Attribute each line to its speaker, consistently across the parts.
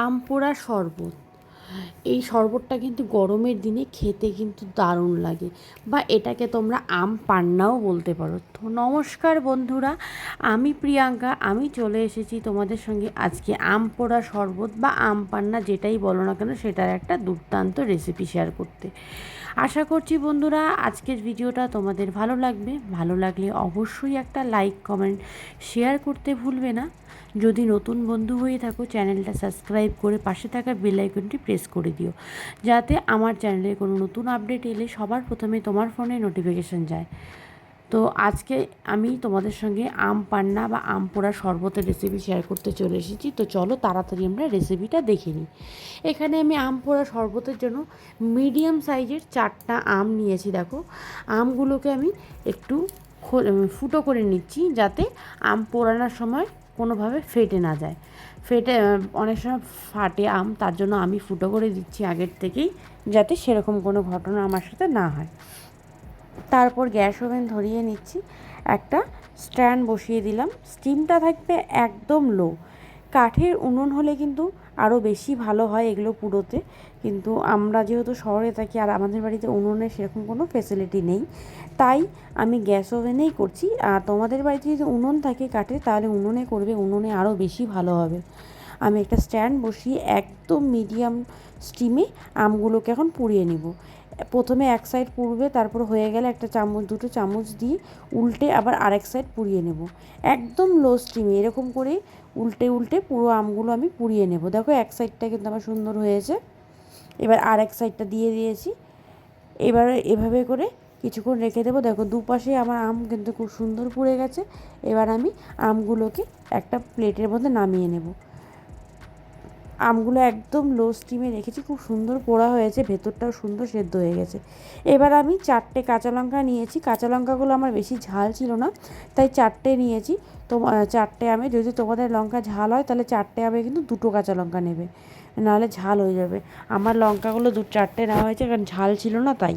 Speaker 1: আম পোড়া শরবত। এই শরবতটা কিন্তু গরমের দিনে খেতে কিন্তু দারুণ লাগে, বা এটাকে তোমরা আম পান্নাও বলতে পারো। তো নমস্কার বন্ধুরা, আমি প্রিয়াঙ্কা। আমি চলে এসেছি তোমাদের সঙ্গে আজকে আম পোড়া শরবত বা আম পান্না যেটাই বলো না কেন সেটার একটা দুর্দান্ত রেসিপি শেয়ার করতে। আশা করছি বন্ধুরা আজকের ভিডিওটা তোমাদের ভালো লাগবে। ভালো লাগলে অবশ্যই একটা লাইক কমেন্ট শেয়ার করতে ভুলবে না। যদি নতুন বন্ধু হয়ে থাকো চ্যানেলটা সাবস্ক্রাইব করে পাশে থাকা বেল আইকনটি প্রেস করে দিও, যাতে আমার চ্যানেলে কোনো নতুন আপডেট এলে সবার প্রথমে তোমার ফোনে নোটিফিকেশান যায়। তো আজকে আমি তোমাদের সঙ্গে আম পান্না বা আম পোড়া শরবতের রেসিপি শেয়ার করতে চলে এসেছি। তো চলো তাড়াতাড়ি আমরা রেসিপিটা দেখে নিই। এখানে আমি আম পোড়া শরবতের জন্য মিডিয়াম সাইজের 4টা আম নিয়েছি। দেখো, আমগুলোকে আমি একটু ফুটো করে নিচ্ছি, যাতে আম পোড়ানোর সময় কোনোভাবে ফেটে না যায়। অনেক সময় ফাটে আম, তার জন্য আমি ফুটো করে দিচ্ছি আগের থেকেই, যাতে সেরকম কোনো ঘটনা আমার সাথে না হয়। তারপর গ্যাস ওভেন ধরিয়ে নিচ্ছি, একটা স্ট্যান্ড বসিয়ে দিলাম। স্টিমটা থাকবে একদম লো। কাঠের উনুন হলে কিন্তু আরও বেশি ভালো হয় এগুলো পুড়োতে, কিন্তু আমরা যেহেতু শহরে থাকি আর আমাদের বাড়িতে উনুনে সেরকম কোনো ফেসিলিটি নেই, তাই আমি গ্যাস ওভেনেই করছি। আর তোমাদের বাড়িতে যদি উনুন থাকে কাঠের, তাহলে উনুনে করবে, উনুনে আরও বেশি ভালো হবে। আমি একটা স্ট্যান্ড বসিয়ে একদম মিডিয়াম স্টিমে আমগুলোকে এখন পুড়িয়ে নিব। প্রথমে এক সাইড পুড়বে, তারপর হয়ে গেলে একটা চামচ, দুটো চামচ দিয়ে উল্টে আবার আরেক সাইড পুড়িয়ে নেব একদম লো স্টিমে। এরকম করে উল্টে উল্টে পুরো আমগুলো আমি পুড়িয়ে নেব। দেখো এক সাইডটা কিন্তু আমার সুন্দর হয়েছে। এবার আরেক সাইডটা দিয়ে দিয়েছি। এবার এভাবে করে কিছুক্ষণ রেখে দেবো। দেখো দুপাশে আমার আম কিন্তু খুব সুন্দর পুড়ে গেছে। এবার আমি আমগুলোকে একটা প্লেটের মধ্যে নামিয়ে নেব। আমগুলো একদম লো স্টিমে রেখেছি, খুব সুন্দর পোড়া হয়েছে, ভেতরটাও সুন্দর সেদ্ধ হয়ে গেছে। এবার আমি 4টে কাঁচা লঙ্কা নিয়েছি। কাঁচা লঙ্কাগুলো আমার বেশি ঝাল ছিল না, তাই 4টে নিয়েছি। তো 4টে আমে, যদি তোমাদের লঙ্কা ঝাল হয় তাহলে 4টে আমে কিন্তু 2টো কাঁচা লঙ্কা নেবে, নাহলে ঝাল হয়ে যাবে। আমার লঙ্কাগুলো 4টে নেওয়া হয়েছে, কারণ ঝাল ছিল না, তাই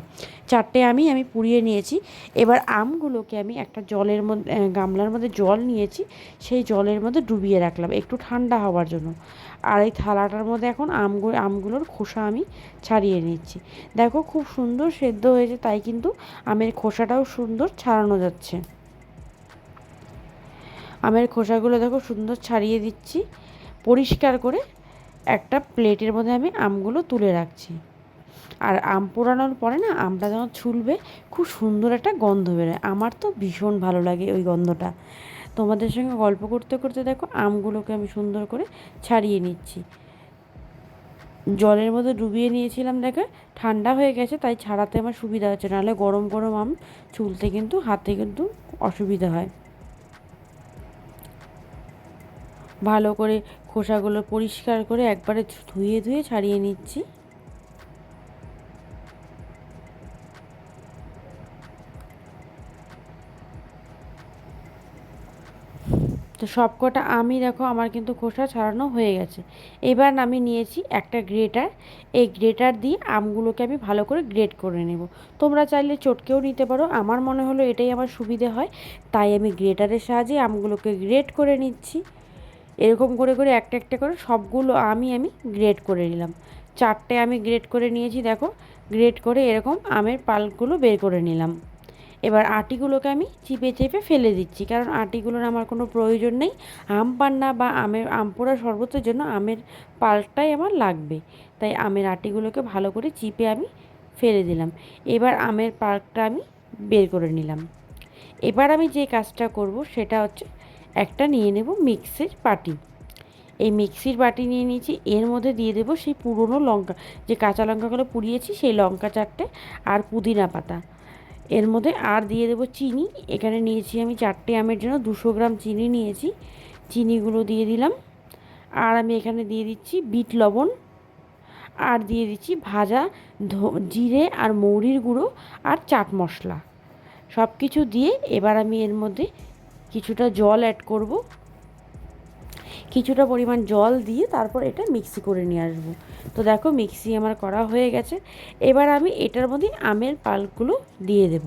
Speaker 1: 4টে আমি পুড়িয়ে নিয়েছি। এবার আমগুলোকে আমি একটা জলের মধ্যে, গামলার মধ্যে জল নিয়েছি, সেই জলের মধ্যে ডুবিয়ে রাখলাম একটু ঠান্ডা হওয়ার জন্য। আর এই থালাটার মধ্যে এখন আমগুলোর খোসা আমি ছাড়িয়ে নিচ্ছি। দেখো খুব সুন্দর সেদ্ধ হয়েছে, তাই কিন্তু আমের খোসাটাও সুন্দর ছাড়ানো যাচ্ছে। আমের খোসাগুলো দেখো সুন্দর ছাড়িয়ে দিচ্ছি। পরিষ্কার করে একটা প্লেটের মধ্যে আমি আমগুলো তুলে রাখছি। আর আম পোড়ানোর পরে না, আমটা যখন ছুলবে খুব সুন্দর একটা গন্ধ বেরোয়। আমার তো ভীষণ ভালো লাগে ওই গন্ধটা। তোমাদের সঙ্গে গল্প করতে করতে দেখো আমগুলোকে আমি সুন্দর করে ছাড়িয়ে নিচ্ছি। জলের মধ্যে ডুবিয়ে নিয়েছিলাম, দেখে ঠান্ডা হয়ে গেছে, তাই ছাড়াতে আমার সুবিধা হচ্ছে, নাহলে গরম গরম আম ছুলতে কিন্তু হাতে কিন্তু অসুবিধা হয়। ভালো করে খোসাগুলো পরিষ্কার করে একবারে ধুয়ে ধুয়ে ছাড়িয়ে নিচ্ছি। তো সব কটা আমি দেখো আমার কিন্তু খোসা ছাড়ানো হয়ে গেছে। এবার আমি নিয়েছি একটা গ্রেটার। এই গ্রেটার দিয়ে আমগুলোকে আমি ভালো করে গ্রেট করে নেব। তোমরা চাইলে চটকেও নিতে পারো, আমার মনে হলো এটাই আমার সুবিধে হয়, তাই আমি গ্রেটারের সাহায্যে আমগুলোকে গ্রেট করে নিচ্ছি। এরকম করে করে একটা একটা করে সবগুলো আমি গ্রেট করে নিলাম। 4টে আমি গ্রেট করে নিয়েছি। দেখো গ্রেট করে এরকম আমের পাল্পগুলো বের করে নিলাম। এবার আটিগুলোকে আমি চিপে চেপে ফেলে দিচ্ছি, কারণ আটিগুলোর আমার কোনো প্রয়োজন নেই। আম পান্না বা আম পোড়া শরবতের জন্য আমের পাল্পটাই আমার লাগবে, তাই আমের আটিগুলোকে ভালো করে চিপে আমি ফেলে দিলাম। এবার আমের পাল্পটা আমি বের করে নিলাম। এবার আমি যে কাজটা করব সেটা হচ্ছে, একটা নিয়ে নেব মিক্সির বাটি। এই মিক্সির বাটি নিয়ে নিয়েছি, এর মধ্যে দিয়ে দেবো সেই পুরনো লঙ্কা, যে কাঁচা লঙ্কাগুলো পুড়িয়েছি সেই লঙ্কা 4টে, আর পুদিনা পাতা। এর মধ্যে আর দিয়ে দেবো চিনি। এখানে নিয়েছি আমি 4টে আমের জন্য 200 গ্রাম চিনি নিয়েছি। চিনিগুলো দিয়ে দিলাম। আর আমি এখানে দিয়ে দিচ্ছি বিট লবণ, আর দিয়ে দিচ্ছি ভাজা জিরে আর মৌরির গুঁড়ো আর চাট মশলা। সব কিছু দিয়ে এবার আমি এর মধ্যে কিছুটা জল অ্যাড করব। কিছুটা পরিমাণ জল দিয়ে তারপর এটা মিক্সি করে নিয়ে আসবো। তো দেখো মিক্সি আমার করা হয়ে গেছে। এবার আমি এটার মধ্যে আমের পাল্পগুলো দিয়ে দেব।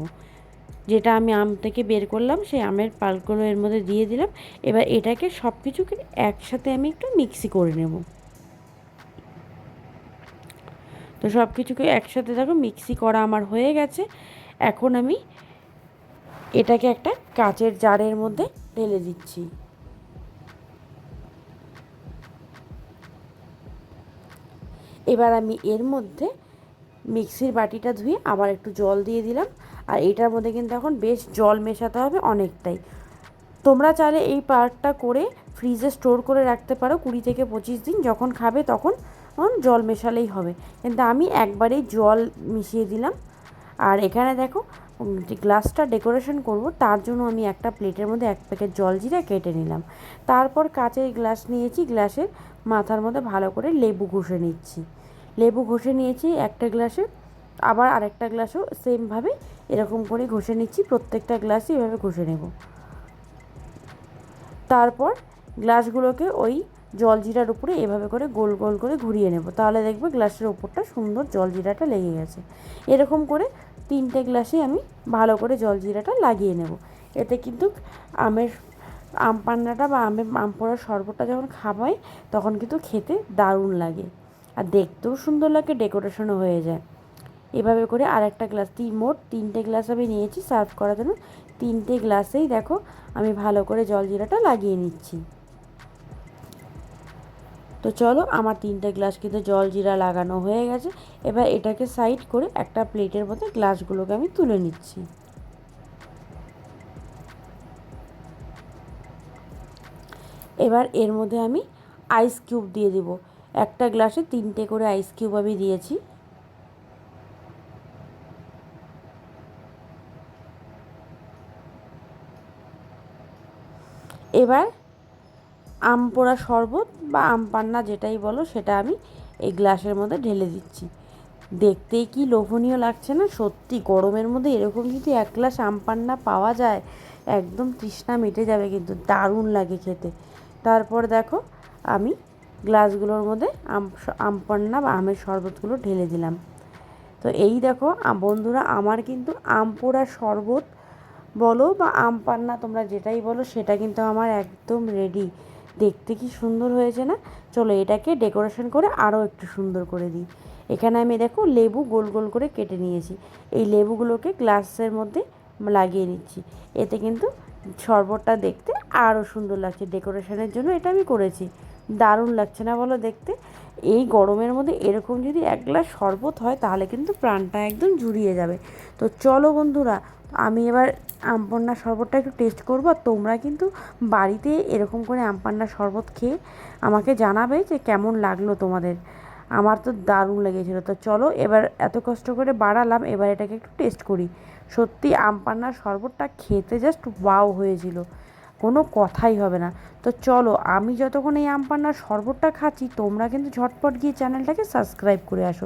Speaker 1: যেটা আমি আম থেকে বের করলাম সেই আমের পাল্পগুলো এর মধ্যে দিয়ে দিলাম। এবার এটাকে সব কিছুকে একসাথে আমি একটু মিক্সি করে নেব। তো সব কিছুকে একসাথে দেখো মিক্সি করা আমার হয়ে গেছে। এখন আমি এটাকে একটা কাচের জারের মধ্যে ঢেলে দিচ্ছি। এবার আমি এর মধ্যে মিক্সির বাটিটা ধুয়ে আবার একটু জল দিয়ে দিলাম। আর এটার মধ্যে কিন্তু এখন বেশ জল মেশাতে হবে অনেকটাই। তোমরা চাইলে এই পার্টটা করে ফ্রিজে স্টোর করে রাখতে পারো 20 থেকে 25 দিন, যখন খাবে তখন জল মেশালেই হবে। কিন্তু আমি একবারেই জল মিশিয়ে দিলাম। আর এখানে দেখো যে গ্লাসটা ডেকোরেশন করব, তার জন্য আমি একটা প্লেটের মধ্যে 1 প্যাকেট জলজিরা কেটে নিলাম। তারপর কাচের গ্লাস নিয়েছি, গ্লাসের মাথার মধ্যে ভালো করে লেবু ঘষে নিচ্ছি। লেবু ঘষে নিয়েছি একটা গ্লাসে, আবার আরেকটা গ্লাসও সেমভাবে এরকম করে ঘষে নিচ্ছি। প্রত্যেকটা গ্লাসই এভাবে ঘষে নেব। তারপর গ্লাসগুলোকে ওই জলজিরার উপরে এভাবে করে গোল গোল করে ঘুরিয়ে নেব, তাহলে দেখবে গ্লাসের ওপরটা সুন্দর জলজিরাটা লেগে গেছে। এরকম করে 3টে গ্লাসে আমি ভালো করে জলজিরাটা লাগিয়ে নেব। এতে কিন্তু আম পান্নাটা বা আম পোড়ার শরবতটা যখন খাওয়াই তখন কিন্তু খেতে দারুণ লাগে, আর দেখতেও সুন্দর লাগে, ডেকোরেশনও হয়ে যায়। এভাবে করে আর একটা গ্লাস, মোট 3টে গ্লাস আমি নিয়েছি সার্ভ করার জন্য। 3টে গ্লাসেই দেখো আমি ভালো করে জলজিরাটা লাগিয়ে নিচ্ছি। তো চলো, আমার 3টে গ্লাস কিন্তু জলজিরা লাগানো হয়ে গেছে। এবার এটাকে সাইড করে একটা প্লেটের মধ্যে গ্লাসগুলোকে আমি তুলে নিচ্ছি। এবার এর মধ্যে আমি আইস কিউব দিয়ে দেব। একটা গ্লাসে 3টে করে আইস কিউব আমি দিয়েছি। এবার আম পোড়া শরবত বা আম পান্না যেটাই বলো সেটা আমি এই গ্লাসের মধ্যে ঢেলে দিচ্ছি। দেখতেই কি লোভনীয় লাগছে না? সত্যি গরমের মধ্যে এরকম যদি 1 গ্লাস আম পান্না পাওয়া যায়, একদম তৃষ্ণা মিটে যাবে, কিন্তু দারুণ লাগে খেতে। তারপর দেখো আমি গ্লাসগুলোর মধ্যে আম পান্না বা আমের শরবতগুলো ঢেলে দিলাম। তো এই দেখো বন্ধুরা, আমার কিন্তু আম পোড়া শরবত বলো বা আম পান্না তোমরা যেটাই বলো সেটা কিন্তু আমার একদম রেডি। দেখতে কি সুন্দর হয়েছে না? চলো এটাকে ডেকোরেশন করে আরও একটু সুন্দর করে দিই। এখানে আমি দেখো লেবু গোল গোল করে কেটে নিয়েছি। এই লেবুগুলোকে গ্লাসের মধ্যে লাগিয়ে নিচ্ছি। এতে কিন্তু শরবতটা দেখতে আরও সুন্দর লাগছে। ডেকোরেশনের জন্য এটা আমি করেছি। দারুণ লাগছে না বলো দেখতে? এই গরমের মধ্যে এরকম যদি 1 গ্লাস শরবত হয় তাহলে কিন্তু প্রাণটা একদম জুড়িয়ে যাবে। তো চলো বন্ধুরা, আমি এবার আম পান্নার শরবতটা একটু টেস্ট করবো। আর তোমরা কিন্তু বাড়িতে এরকম করে আম পান্নার শরবত খেয়ে আমাকে জানাবে যে কেমন লাগলো তোমাদের। আমার তো দারুণ লেগেছিলো। তো চলো, এবার এত কষ্ট করে বাড়ালাম, এবার এটাকে একটু টেস্ট করি। সত্যি আম পান্নার শরবতটা খেতে জাস্ট ওয়াও হয়েছিল, কোনো কথাই হবে না। তো চলো, আমি যতক্ষণ এই আম পান্নার শরবতটা খাচ্ছি, তোমরা কিন্তু ঝটপট গিয়ে চ্যানেলটাকে সাবস্ক্রাইব করে আসো।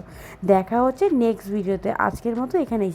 Speaker 1: দেখা হচ্ছে নেক্সট ভিডিওতে। আজকের মতো এখানেই।